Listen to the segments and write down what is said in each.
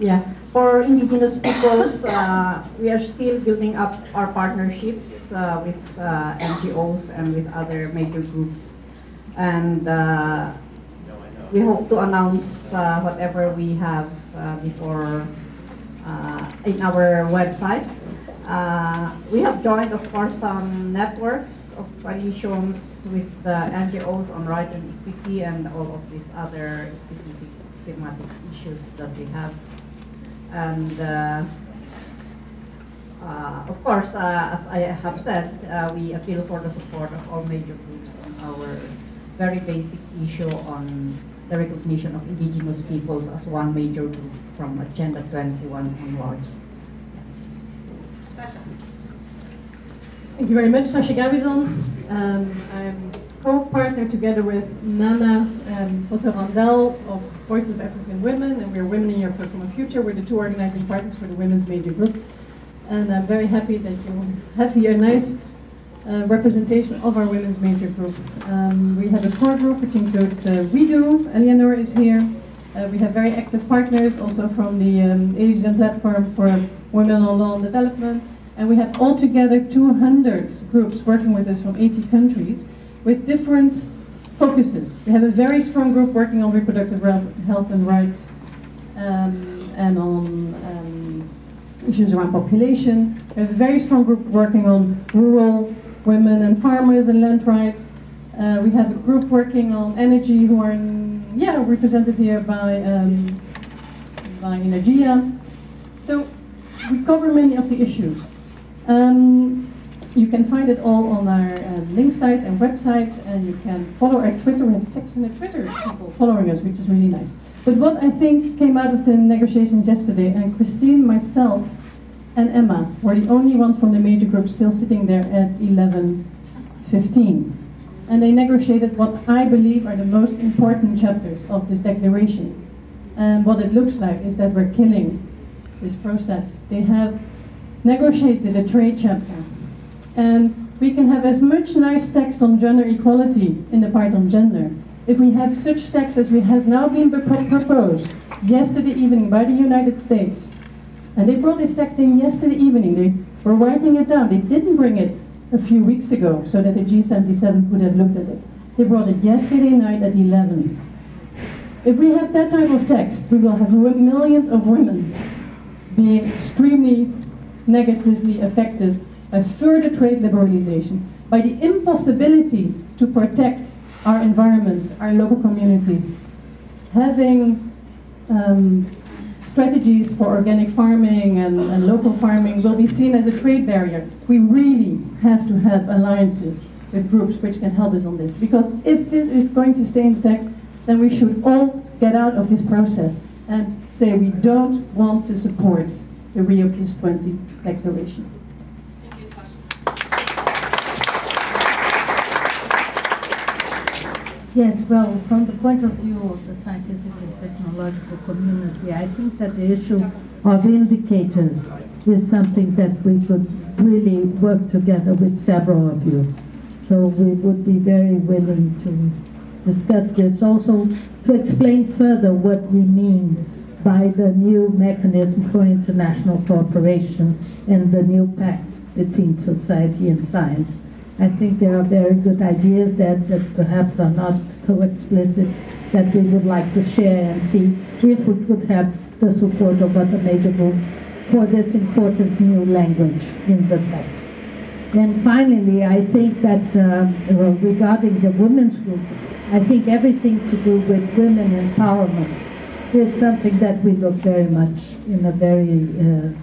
Yeah, for indigenous peoples, we are still building up our partnerships with NGOs and with other major groups. And we hope to announce whatever we have before in our website. We have joined, of course, some networks of coalitions with the NGOs on right and equity and all of these other specific thematic issues that we have. And of course, as I have said, we appeal for the support of all major groups on our very basic issue on the recognition of indigenous peoples as one major group from Agenda 21 onwards. Sasha. Thank you very much, Sasha Gabizon. I'm co-partner together with Nana Jose Randel of Voices of African Women, and we're Women in Europe for a Common Future. We're the two organizing partners for the Women's Major Group. And I'm very happy that you have here a nice representation of our Women's Major Group. We have a core group which includes WeDo, Eleanor is here. We have very active partners also from the Asian Platform for Women on Law and Development. And we have altogether 200 groups working with us from 80 countries with different focuses. We have a very strong group working on reproductive health and rights and on issues around population. We have a very strong group working on rural women and farmers and land rights. We have a group working on energy who are represented here by Energia. So we cover many of the issues. You can find it all on our link sites and websites, and you can follow our Twitter. We have 600 Twitter people following us, which is really nice. But what I think came out of the negotiations yesterday, and Christine, myself, and Emma were the only ones from the major group still sitting there at 11:15. And they negotiated what I believe are the most important chapters of this declaration. And what it looks like is that we're killing this process. They have negotiated a trade chapter. And we can have as much nice text on gender equality in the part on gender. If we have such text as has now been proposed yesterday evening by the United States, and they brought this text in yesterday evening, they were writing it down. They didn't bring it a few weeks ago so that the G77 could have looked at it. They brought it yesterday night at 11. If we have that type of text, we will have millions of women being extremely negatively affected by further trade liberalization, by the impossibility to protect our environments, our local communities. Having strategies for organic farming and local farming will be seen as a trade barrier. We really have to have alliances with groups which can help us on this. Because if this is going to stay in the text, then we should all get out of this process and say we don't want to support the Rio+20 declaration. Thank you, Sasha. Yes, well, from the point of view of the scientific and technological community, I think that the issue of indicators is something that we could really work together with several of you. So we would be very willing to discuss this. Also, to explain further what we mean by the new mechanism for international cooperation and the new pact between society and science. I think there are very good ideas that perhaps are not so explicit that we would like to share and see if we could have the support of other major groups for this important new language in the text. And finally, I think that regarding the women's group, I think everything to do with women empowerment is something that we look very much in a very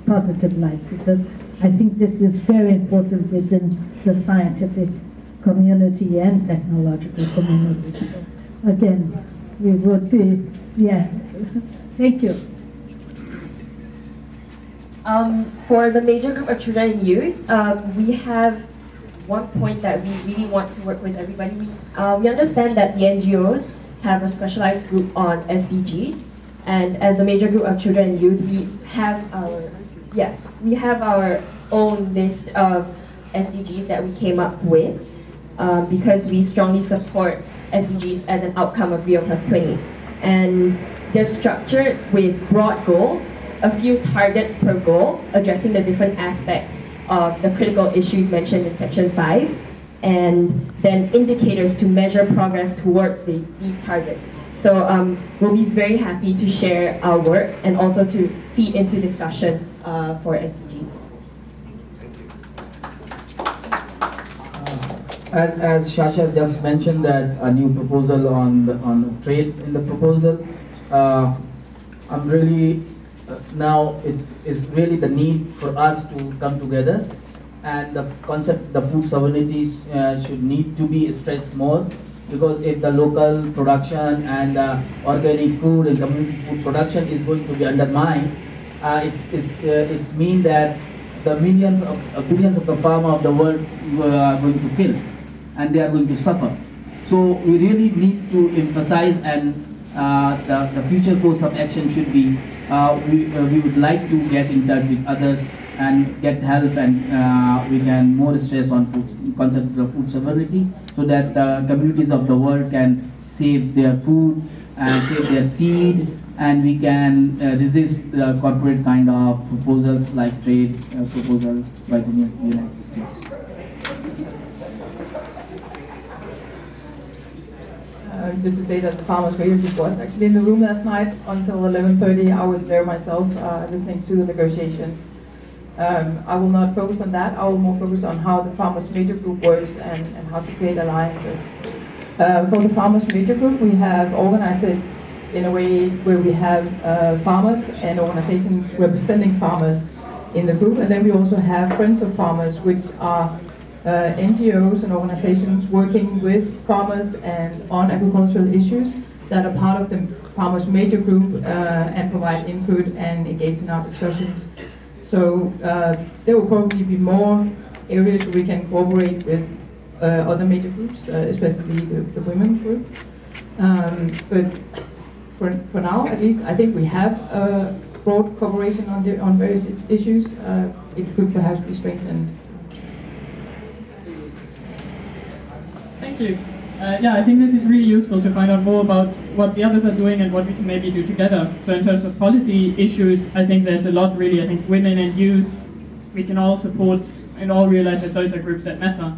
positive light, because I think this is very important within the scientific community and technological community. So again, we would be, thank you. For the major group of children and youth, we have one point that we really want to work with everybody. We understand that the NGOs have a specialized group on SDGs, and as the major group of children and youth, we have our own list of SDGs that we came up with because we strongly support SDGs as an outcome of Rio+20. And they're structured with broad goals, a few targets per goal, addressing the different aspects of the critical issues mentioned in Section 5, and then indicators to measure progress towards these targets. So we'll be very happy to share our work and also to feed into discussions for SDGs. As Shasha just mentioned that a new proposal on trade in the proposal, I'm really now it's really the need for us to come together, and the concept, the food sovereignty should need to be stressed more, because if the local production and organic food and community food production is going to be undermined, it's mean that the billions of the farmers of the world are going to kill, and they are going to suffer. So we really need to emphasize, and the future course of action should be, we would like to get in touch with others and get help, and we can more stress on concept of food sovereignty, so that the communities of the world can save their food and save their seed, and we can resist the corporate kind of proposals like trade proposal by the United States. Just to say that the Farmers Radio Group was actually in the room last night until 11:30. I was there myself, listening to the negotiations. I will not focus on that. I will more focus on how the Farmers Major Group works and how to create alliances. For the Farmers Major Group, we have organized it in a way where we have farmers and organizations representing farmers in the group, and then we also have Friends of Farmers, which are NGOs and organizations working with farmers and on agricultural issues that are part of the Farmers Major Group and provide input and engage in our discussions. So there will probably be more areas where we can cooperate with other major groups, especially the women group. But for now, at least, I think we have broad cooperation on various issues. It could perhaps be strengthened. Thank you. Yeah, I think this is really useful to find out more about what the others are doing and what we can maybe do together. So in terms of policy issues, I think there's a lot really. I think women and youth, we can all support and all realize that those are groups that matter.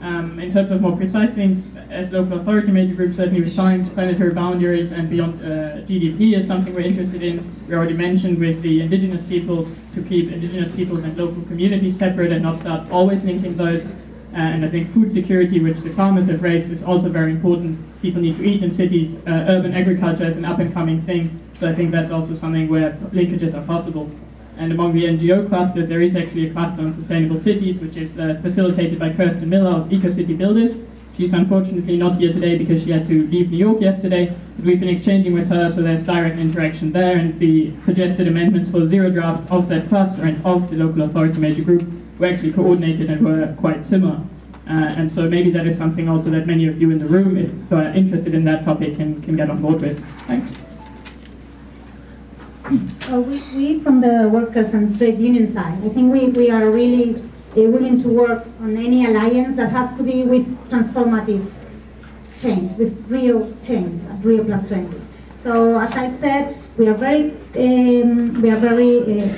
In terms of more precise things, as local authority major groups, certainly with science, planetary boundaries and beyond GDP is something we're interested in. We already mentioned with the indigenous peoples, to keep indigenous peoples and local communities separate and not start always linking those. And I think food security, which the farmers have raised, is also very important. People need to eat in cities. Urban agriculture is an up-and-coming thing, so I think that's also something where linkages are possible. And among the NGO clusters, there is actually a cluster on sustainable cities, which is facilitated by Kirsten Miller of EcoCity Builders. She's unfortunately not here today because she had to leave New York yesterday, but we've been exchanging with her, so there's direct interaction there, and the suggested amendments for the zero draft of that cluster and of the local authority major group were actually coordinated and were quite similar. And so maybe that is something also that many of you in the room, if are interested in that topic, can get on board with. Thanks. We from the workers and trade union side, I think we are really willing to work on any alliance that has to be with transformative change, with real change at Rio+20. So as I said, we are very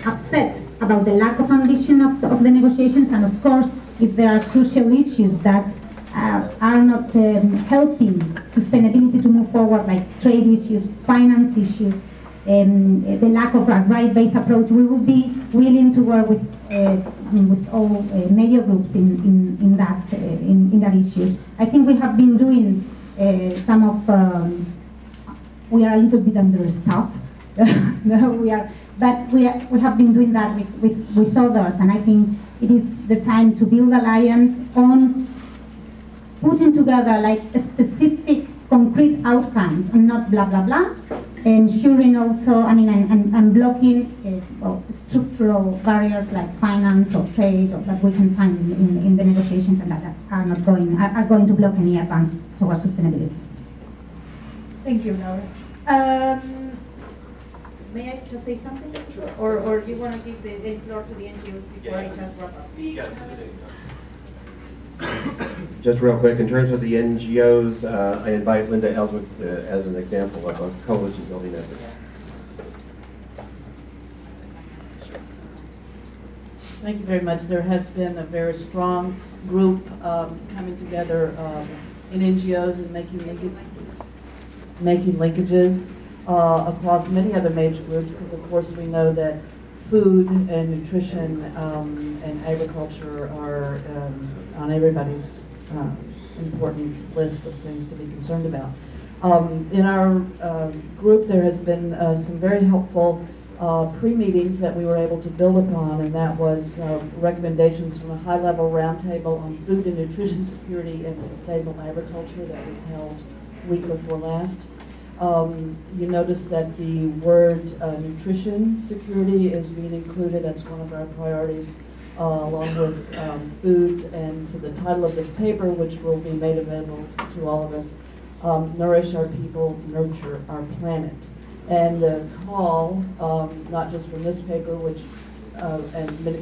upset about the lack of ambition of the negotiations, and of course, if there are crucial issues that are not helping sustainability to move forward, like trade issues, finance issues, the lack of a right-based approach, we will be willing to work with, with all major groups in that issues. I think we have been doing some of. We are a little bit understaffed. But we have been doing that with others, and I think it is the time to build alliance on putting together like specific concrete outcomes and not blah blah blah, ensuring also, and blocking structural barriers like finance or trade or that we can find in the negotiations and that are going to block any advance towards sustainability. Thank you, Laura. May I just say something? Or you want to give the floor to the NGOs before I just wrap up? just real quick, in terms of the NGOs, I invite Linda Ellswick as an example of a coalition building effort. Thank you very much. There has been a very strong group coming together in NGOs and making linkages across many other major groups, because of course we know that food and nutrition and agriculture are on everybody's important list of things to be concerned about. In our group, there has been some very helpful pre-meetings that we were able to build upon, and that was recommendations from a high-level roundtable on food and nutrition security and sustainable agriculture that was held the week before last. You notice that the word nutrition security is being included. That's one of our priorities, along with food. And so the title of this paper, which will be made available to all of us, Nourish Our People, Nurture Our Planet. And the call, not just from this paper, which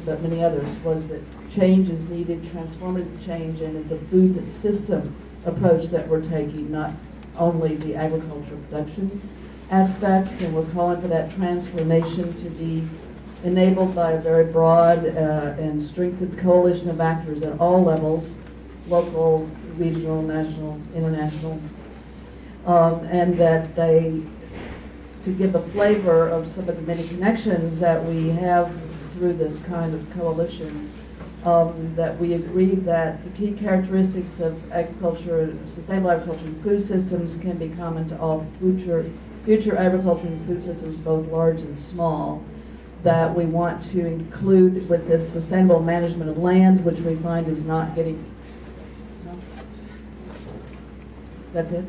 but many others, was that change is needed, transformative change, and it's a food system approach that we're taking, not only the agricultural production aspects, and we're calling for that transformation to be enabled by a very broad and strengthened coalition of actors at all levels, local, regional, national, international, and that they, to give a flavor of some of the many connections that we have through this kind of coalition, that we agree that the key characteristics of agriculture, sustainable agriculture and food systems can be common to all future agriculture and food systems, both large and small, that we want to include with this sustainable management of land, which we find is not getting, no? That's it?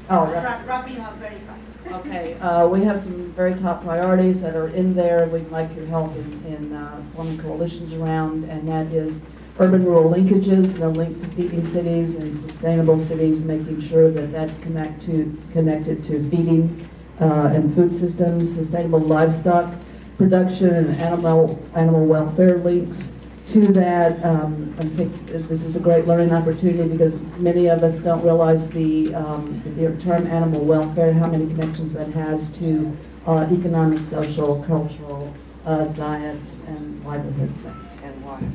Oh, wrapping up very fast. Okay, we have some very top priorities that are in there. We'd like your help in forming coalitions around, and that is urban-rural linkages, the link to feeding cities and sustainable cities, making sure that that's connected to feeding and food systems, sustainable livestock production and animal welfare links. To that, I think this is a great learning opportunity because many of us don't realize the term animal welfare, how many connections that has to economic, social, cultural, diets, and livelihoods. And water.